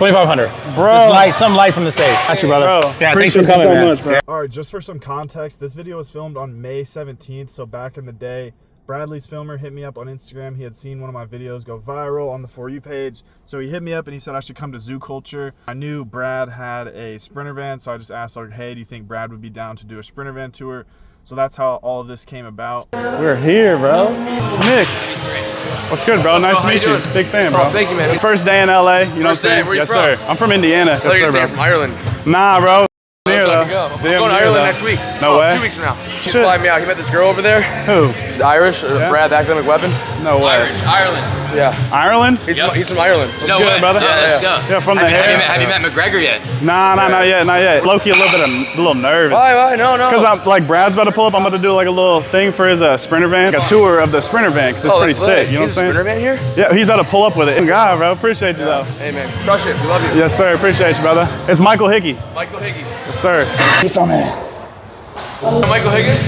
2,500. Bro. Just light, some light from the safe. Got you, brother. Bro, yeah, thanks for coming, so man. much, bro. Yeah. All right, just for some context, this video was filmed on May 17th. So back in the day, Bradley's filmer hit me up on Instagram. He had seen one of my videos go viral on the For You page. So he hit me up and he said I should come to Zoo Culture. I knew Brad had a Sprinter van, so I just asked, like, hey, do you think Brad would be down to do a Sprinter van tour? So that's how all of this came about. We're here, bro. Nick. What's good, bro? Nice to meet you. Big fan, bro. Oh, thank you, man. First day in LA, you know what I'm saying? Where you yes, from? sir. I'm from Indiana. I thought you were saying from Ireland. Nah, bro. Near, though. I'm going to Ireland next week. No way. 2 weeks from now. She's flying me out. He met this girl over there. Who? She's Irish. Brad, Academic Weapon. No way. Ireland. Yeah. Ireland? He's from Ireland. No good, way. brother. Yeah, let's go. Yeah, from the hair. Have you met McGregor yet? Nah, not yet, not yet. Low-key a little nervous. Why? No. Because I'm like Brad's about to pull up. I'm about to do like a little thing for his Sprinter van, like a tour of the Sprinter van, because it's pretty sick. You know what I'm saying? Sprinter van here? Yeah, he's about to pull up with it. Good God, bro. Appreciate you though. Hey man, crush it. We love you. Yes, sir. Appreciate you, brother. It's Michael Hickey. Michael Higgins. Yes, sir. Peace on man. Michael Higgins?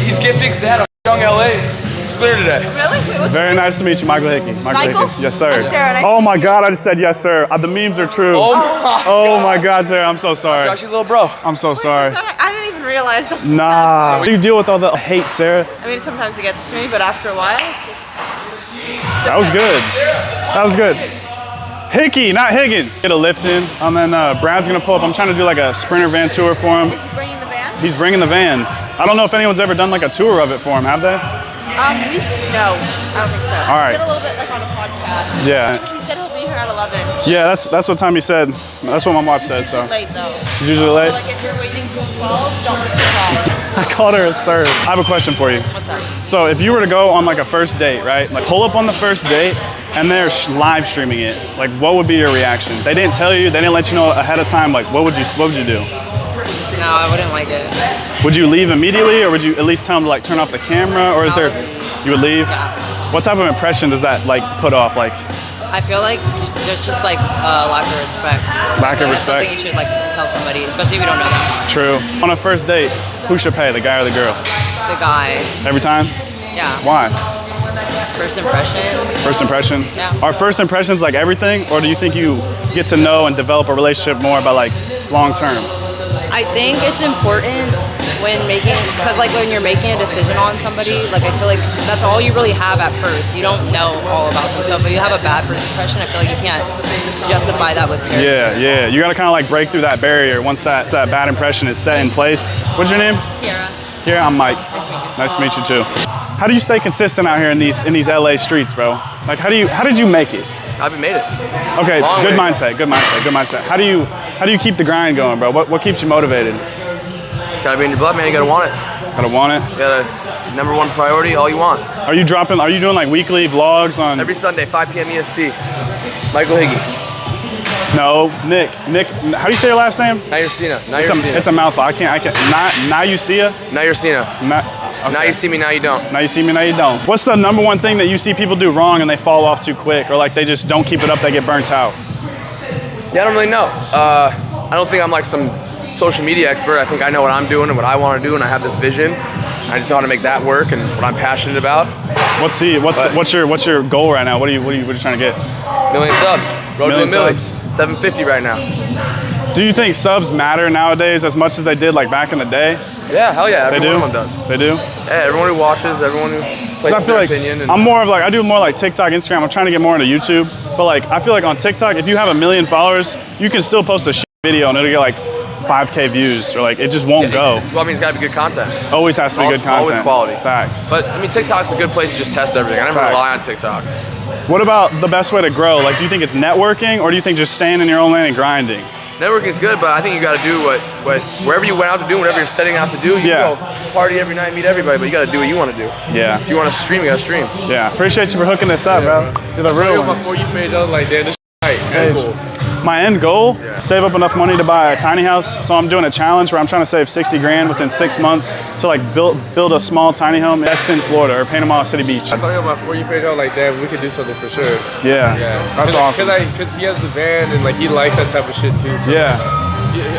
He's gifting because they had a young LA Sprinter today. Really? Wait, what's Very your name? nice to meet you, Michael Hickey. Michael? Hickey. Yes, sir. I'm Sara. Nice Oh to my meet you. God, I just said yes, sir. The memes are true. Oh my God, sir. I'm so sorry. It's actually little bro. I'm so sorry. I didn't even realize this. Nah. How do you deal with all the hate, Sarah? I mean, sometimes it gets to me, but after a while, it's just. That was good. That was good. Hickey, not Higgins. Get a lift in, and then Brad's gonna pull up. I'm trying to do like a Sprinter van tour for him. Is he bringing the van? He's bringing the van. I don't know if anyone's ever done like a tour of it for him, have they? No, I don't think so. All right. We did a little bit like on a podcast. Yeah. He said he'll be here at 11. Yeah, that's what time he said. That's what my watch said. It's So usually late though. he's usually late. So like if you're waiting till 12, don't wait till 12. I called her a sir. I have a question for you. What's that? So if you were to go on like a first date, right? Like pull up on the first date and they're live streaming it. Like what would be your reaction? They didn't tell you, they didn't let you know ahead of time. Like what would you do? No, I wouldn't like it. Would you leave immediately or would you at least tell them to like turn off the camera or is there, you would leave? Yeah. What type of impression does that like put off? Like I feel like there's just like lack of respect. lack of That's respect? something you should like tell somebody, especially if you don't know them. True. On a first date, who should pay, the guy or the girl? The guy, Every time? yeah. Why? First impression. First impression? Yeah. Are first impressions like everything or do you think you get to know and develop a relationship more by like long term? I think it's important when because like when you're making a decision on somebody, like I feel like that's all you really have at first. You don't know all about them. So if you have a bad first impression, I feel like you can't justify that with character. Yeah. You gotta kind of like break through that barrier once that bad impression is set in place. What's your name? Kiara. Here, I'm Mike. Nice to meet you. Nice to meet you too. How do you stay consistent out here in these LA streets, bro? Like how did you make it? I haven't made it. Okay, Long good way. mindset. How do you keep the grind going, bro? What keeps you motivated? Gotta be in your blood, man. You gotta want it. Gotta want it. You gotta #1 priority, all you want. Are you doing like weekly vlogs on? Every Sunday, 5 p.m. EST. Michael Higgins. No, Nick, how do you say your last name? It's a mouthful. I can't, now you see ya? Now you see me, now you don't. Now you see me, now you don't. What's the #1 thing that you see people do wrong and they fall off too quick or like they just don't keep it up, they get burnt out? Yeah, I don't really know. I don't think I'm like some social media expert. I think I know what I'm doing and what I want to do and I have this vision. I just know how to make that work and what I'm passionate about. What's your goal right now? What are you trying to get? 1 million subs. Road to a million. 750 right now. Do you think subs matter nowadays as much as they did like back in the day? Yeah, hell yeah. They do? Everyone does. They do? Yeah, everyone who watches, everyone who plays their opinion. And I'm more of like, I do more like TikTok, Instagram. I'm trying to get more into YouTube. But like, I feel like on TikTok, if you have 1 million followers, you can still post a shit video and it'll get like 5K views or like, it just won't go. Well, I mean, it's gotta be good content. Always has to be good content. Always quality. Facts. But I mean, TikTok's a good place to just test everything. I never rely on TikTok. What about the best way to grow? Like, do you think it's networking or do you think just staying in your own lane and grinding? Networking is good, but I think you gotta do what wherever you went out to do, whatever you're setting out to do, you go party every night, meet everybody, but you gotta do what you wanna do. Yeah. If you wanna stream, you gotta stream. Yeah. Appreciate you for hooking this up, bro. You're the real one. Before you page, I was like, damn, this right. Cool. My end goal, save up enough money to buy a tiny house. So I'm doing a challenge where I'm trying to save 60 grand within 6 months to like build a small tiny home in Destin, Florida, or Panama City Beach. I saw him on my For You page. I was like, damn, we could do something for sure. Yeah. That's awesome. Because he has the van and like he likes that type of shit too. So yeah.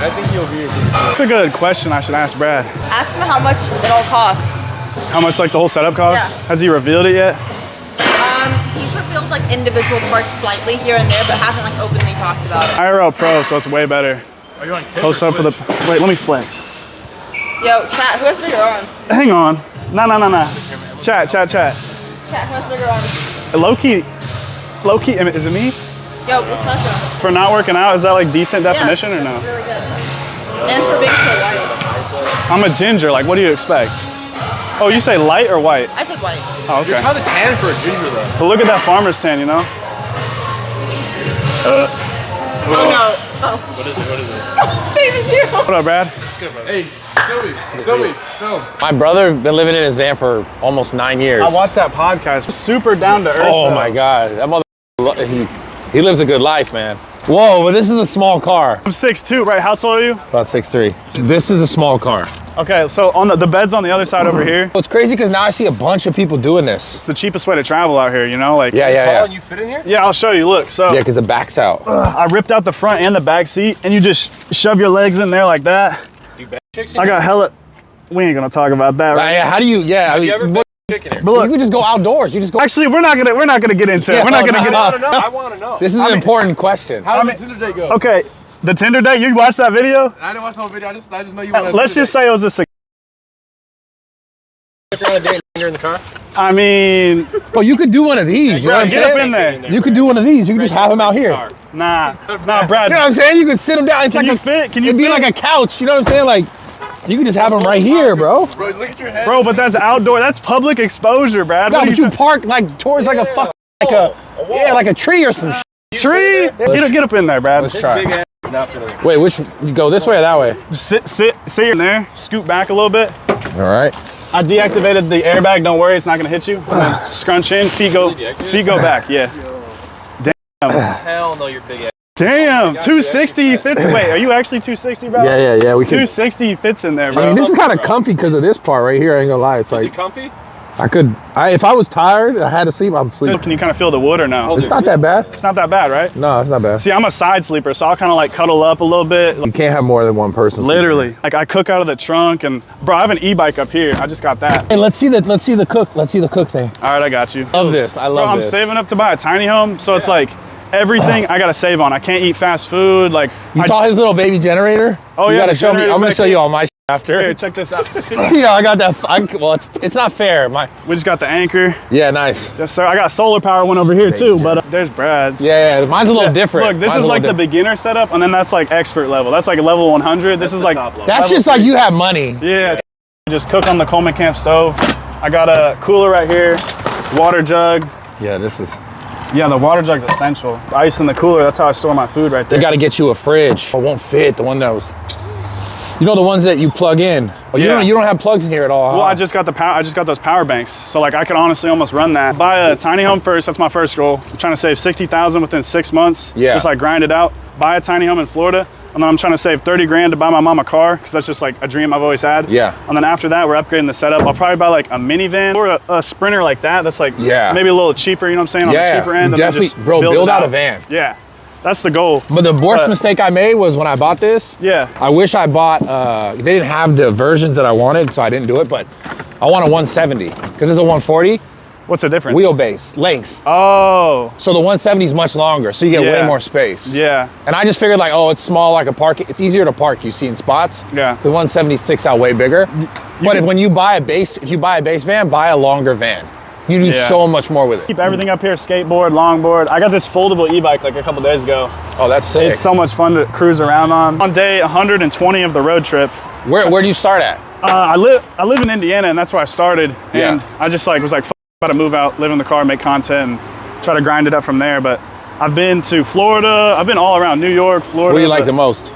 I think he'll be. That's a good question. I should ask Brad. Ask him how much it all costs. How much like the whole setup costs? Yeah. Has he revealed it yet? He's revealed like individual parts slightly here and there, but hasn't like openly talked talked about it. IRL Pro, so it's way better. Are you on Post up for the. Wait, let me flex. Yo, chat, who has bigger arms? Hang on. Nah. Chat. Chat, who has bigger arms? Low key, is it me? Yo, let's measure them. For not working out, is that like decent definition or no? That's really good. And for being so white. I'm a ginger, like what do you expect? Oh, you say light or white? I said white. Oh, okay. You're kind of tan for a ginger though. But look at that farmer's tan, you know? Oh no. Oh. What is it? Same as you. What up, Brad? Hey, show me. My brother been living in his van for almost 9 years. I watched that podcast. Super down to earth. Oh though. my God, that mother, he lives a good life, man. Whoa, but this is a small car. I'm 6'2", right? How tall are you? About 6'3". This is a small car. Okay, so on the bed's on the other side over here. Well, it's crazy because now I see a bunch of people doing this. It's the cheapest way to travel out here, you know? Like, Yeah. And you fit in here? Yeah, I'll show you. Look, so Yeah, because the back's out. I ripped out the front and the back seat, and you just shove your legs in there like that. I got hella. We ain't gonna talk about that, right? Yeah, how do you? Yeah, I mean, You ever put chicken in here? But you look, could just go outdoors. You just go. actually, we're not gonna get into it. Yeah, We're not gonna no, get no, into. I want to know. This is an important question. How did the Tinder date go? Okay, the Tinder date. You watched that video? I didn't watch the whole video. I just know you want to. Let's just say it was a. in the car. I mean, Well, you could do one of these. You know what I'm get up saying? in there. You could do one of these. You could just have him out here. Nah, Brad. You know what I'm saying? You could sit him down. It's Can like you a fit? Can you It'd be fit? like a couch. You know what I'm saying? Like, you could just have him right here, bro. Bro, look at your head. Bro, but that's outdoor. That's public exposure, Brad. No, What are but you park like towards like a fuck, like a tree or some tree? Get up in there, Brad. Let's try. Big ass not fitting in. Wait, which you go this way or that way? Just sit in there. Scoot back a little bit. All right. I deactivated the airbag. Don't worry, it's not gonna hit you. And then scrunch in. Feet go back. Yeah. Hell no, you're big ass. Damn. 260 fits. Wait, are you actually 260, bro? Yeah. We could. 260 fits in there, bro. I mean, this is kind of comfy because of this part right here. I ain't gonna lie. It's Is like it comfy? if I was tired, I had to sleep. I'm sleeping. Can you kind of feel the wood or no? It's not that bad. It's not that bad, right? No, it's not bad. See, I'm a side sleeper, so I'll kind of like cuddle up a little bit. You can't have more than one person. Literally, like I cook out of the trunk, and bro, I have an e-bike up here. I just got that. Hey, let's see the cook. Let's see the cook thing. All right, I got you. Love this. I love Bro, I'm this. saving up to buy a tiny home, so it's like everything I gotta save on. I can't eat fast food. Like You saw his little baby generator? Oh, you yeah, gotta the show me. I'm generator's gonna back show here. you all my shit after. Here, check this out. Yeah, I got that. Well, it's not fair. We just got the anchor. Yeah, nice. Yes, sir. I got solar power one over here too, but there's Brad's. Yeah, mine's a little different. Look, this Mine's is a like the little beginner setup, and then that's like expert level. That's like level 100. This is like That's level just like 3. you have money. Yeah. Just cook on the Coleman Camp stove. I got a cooler right here, water jug. Yeah, this is. Yeah, the water jug's essential. Ice in the cooler. That's how I store my food right there. They got to get you a fridge. It won't fit. The one that was. You know the ones that you plug in. Oh, Yeah. you don't have plugs in here at all. Well, huh? I just got those power banks, so like I could honestly almost run that. Buy a tiny home first. That's my first goal. I'm trying to save $60,000 within 6 months. Yeah. Just like grind it out. Buy a tiny home in Florida, and then I'm trying to save 30 grand to buy my mom a car, because that's just like a dream I've always had. Yeah. And then after that, we're upgrading the setup. I'll probably buy like a minivan or a Sprinter like that. That's like maybe a little cheaper. You know what I'm saying? On the cheaper end. and then definitely, just bro. Build it out a van. Yeah. That's the goal. But the worst mistake I made was when I bought this. Yeah. I wish I bought. They didn't have the versions that I wanted, so I didn't do it. But I want a 170 because it's a 140 What's the difference? wheelbase length. Oh. So the 170 is much longer, so you get way more space. Yeah. And I just figured like, oh, it's small, I could park it. It's easier to park. You see in spots. Yeah. The 170 sticks out way bigger. But if you buy a base van, buy a longer van. You do so much more with it. Keep everything up here, skateboard, longboard. I got this foldable e-bike like a couple days ago. Oh, that's sick. It's so much fun to cruise around on. On day 120 of the road trip. Where do you start at? I live in Indiana, and that's where I started. And I just like was like, about to move out, live in the car, make content, and try to grind it up from there. But I've been to Florida. I've been all around New York, Florida. What do you like the most?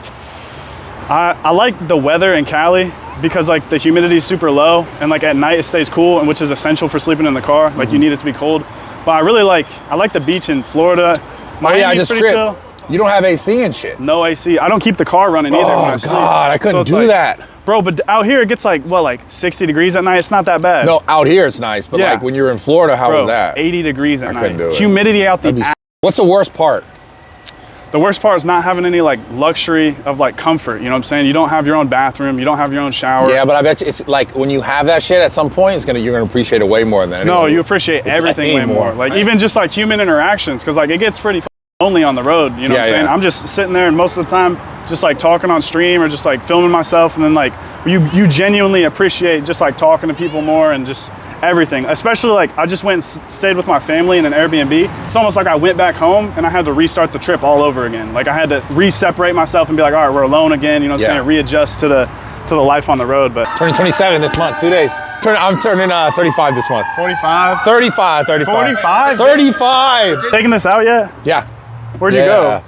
I like the weather in Cali because like the humidity is super low, and like at night it stays cool, and which is essential for sleeping in the car. Like you need it to be cold. But I like the beach in Florida. Miami's pretty chill. You don't have AC and shit. No AC. I don't keep the car running either. Oh when I sleep. God, I couldn't do that. Bro, but out here it gets like 60 degrees at night. It's not that bad. No, out here it's nice, but like when you're in Florida, how was that? 80 degrees at night. Couldn't do it. Humidity out the ass. What's the worst part? The worst part is not having any like luxury of like comfort. You know what I'm saying? You don't have your own bathroom. You don't have your own shower. Yeah, but I bet you it's like when you have that shit at some point, you're gonna appreciate it way more than anyone. No, you appreciate everything way more. Like even just like human interactions, because like it gets pretty only on the road, you know what I'm saying? I'm just sitting there and most of the time just like talking on stream or just like filming myself, and then like you genuinely appreciate just like talking to people more and just everything. Especially like I just went and stayed with my family in an Airbnb. It's almost like I went back home and I had to restart the trip all over again. Like I had to re-separate myself and be like, all right, we're alone again, you know what I'm saying? Readjust to the life on the road. But turning 27 this month, 2 days. I'm turning 35 this month. 45? 35. 45? 35. Taking this out yet? Yeah. Where'd you go?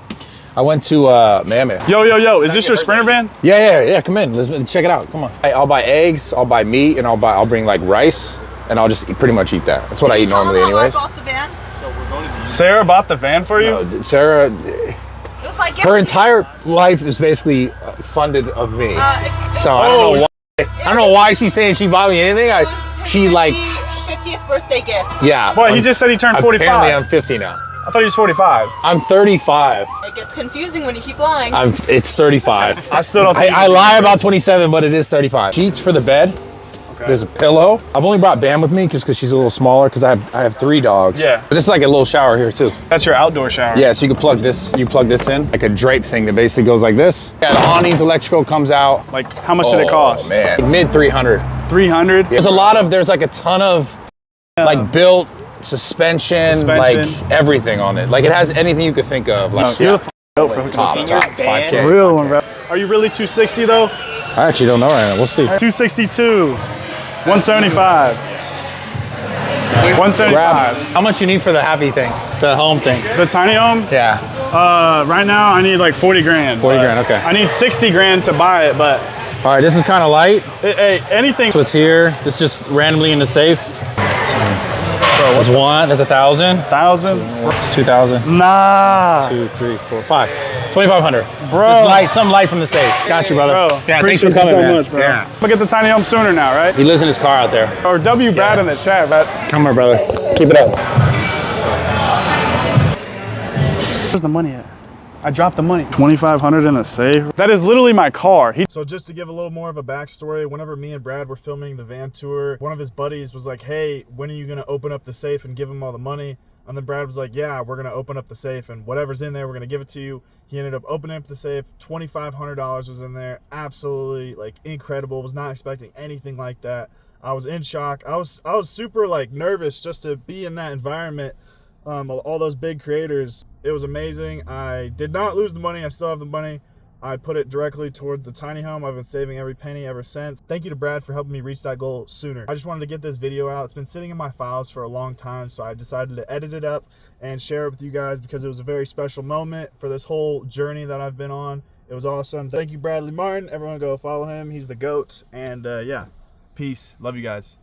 I went to Miami. Yo, is this your Sprinter van? Yeah, come in, let's check it out, come on. I'll buy eggs, I'll buy meat, and I'll bring like rice, and I'll just pretty much eat that. That's what I eat normally anyways. Bought the van? Sarah bought the van for you? No, Sarah, It was my gift. her entire life is basically funded of me. So I don't know why she's saying she bought me anything. She like 50th birthday gift. Yeah. Well, he just said he turned 45. Apparently I'm 50 now. I thought he was 45. I'm 35. It gets confusing when you keep lying. It's 35. I still don't think I lie about 27, but it is 35. Sheets for the bed. Okay. There's a pillow. I've only brought Bam with me just because she's a little smaller because I have 3 dogs. Yeah. But it's like a little shower here too. That's your outdoor shower. Yeah, so you can plug this in, like a drape thing that basically goes like this. Yeah, the awnings electrical comes out. Like how much did it cost? Man, mid 300. 300? Yeah. There's like a ton of like built suspension, like everything on it. Like it has anything you could think of. Like you're the top 5K. Real one, bro. Are you really 260 though? I actually don't know right now. We'll see. 262, 175, 135. How much you need for the happy thing, the home thing? The tiny home? Yeah. Right now I need like 40 grand. 40 grand, okay. I need 60 grand to buy it, but. All right, this is kind of light. Hey, anything. So it's here. It's just randomly in the safe. There's 1. There's 1,000. 1,000. It's 2,000. Nah. 2, 3, 4, 5. 2,500. Bro. Just light, some light from the safe. Got you, brother. Bro. Yeah, thanks for coming, man. Much, bro. Yeah. We'll get the tiny home sooner now, right? He lives in his car out there. Or W Brad in the chat, but. Come here, brother. Keep it up. Where's the money at? I dropped the money. 2,500 in the safe. That is literally my car. So just to give a little more of a backstory, whenever me and Brad were filming the van tour, one of his buddies was like, hey, when are you gonna open up the safe and give him all the money? And then Brad was like, yeah, we're gonna open up the safe and whatever's in there, we're gonna give it to you. He ended up opening up the safe. $2,500 was in there. Absolutely like incredible. Was not expecting anything like that. I was in shock. I was super like nervous just to be in that environment. All those big creators. It was amazing. I did not lose the money. I still have the money. I put it directly towards the tiny home. I've been saving every penny ever since. Thank you to Brad for helping me reach that goal sooner. I just wanted to get this video out. It's been sitting in my files for a long time, so I decided to edit it up and share it with you guys because it was a very special moment for this whole journey that I've been on. It was awesome. Thank you, Bradley Martyn. Everyone go follow him. He's the GOAT. And yeah, peace. Love you guys.